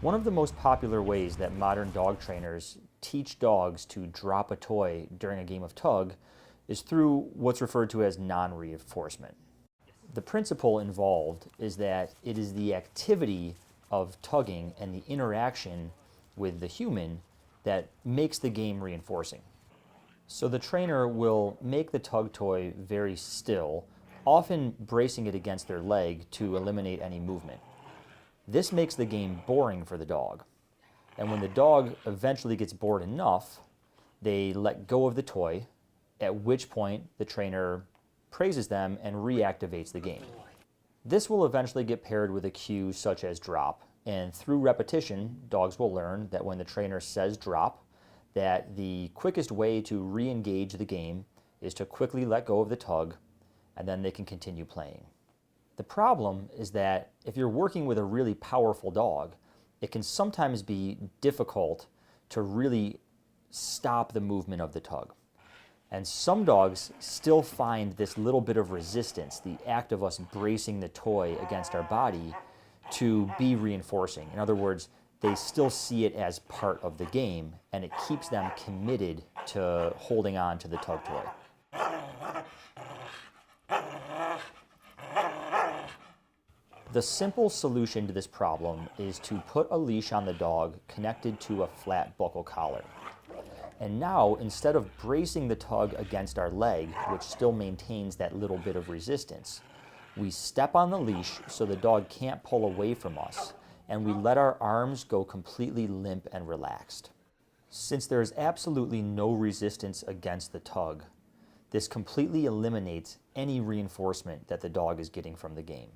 One of the most popular ways that modern dog trainers teach dogs to drop a toy during a game of tug is through what's referred to as non-reinforcement. The principle involved is that it is the activity of tugging and the interaction with the human that makes the game reinforcing. So the trainer will make the tug toy very still, often bracing it against their leg to eliminate any movement. This makes the game boring for the dog. And when the dog eventually gets bored enough, they let go of the toy, at which point the trainer praises them and reactivates the game. This will eventually get paired with a cue such as drop, and through repetition, dogs will learn that when the trainer says drop, that the quickest way to re-engage the game is to quickly let go of the tug, and then they can continue playing. The problem is that if you're working with a really powerful dog, it can sometimes be difficult to really stop the movement of the tug. And some dogs still find this little bit of resistance, the act of us bracing the toy against our body, to be reinforcing. In other words, they still see it as part of the game, and it keeps them committed to holding on to the tug toy. The simple solution to this problem is to put a leash on the dog connected to a flat buckle collar. And now, instead of bracing the tug against our leg, which still maintains that little bit of resistance, we step on the leash so the dog can't pull away from us, and we let our arms go completely limp and relaxed. Since there is absolutely no resistance against the tug, this completely eliminates any reinforcement that the dog is getting from the game.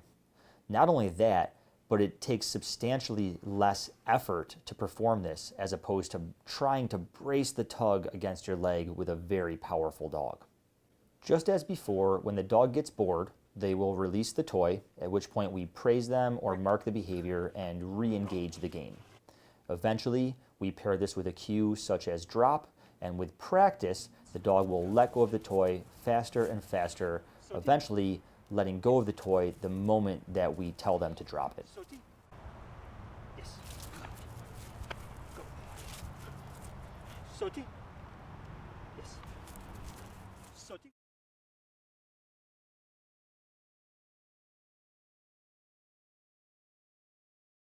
Not only that, but it takes substantially less effort to perform this as opposed to trying to brace the tug against your leg with a very powerful dog. Just as before, when the dog gets bored, they will release the toy, at which point we praise them or mark the behavior and re-engage the game. Eventually, we pair this with a cue such as drop, and with practice, the dog will let go of the toy faster and faster, eventually letting go of the toy the moment that we tell them to drop it. Yes. Go.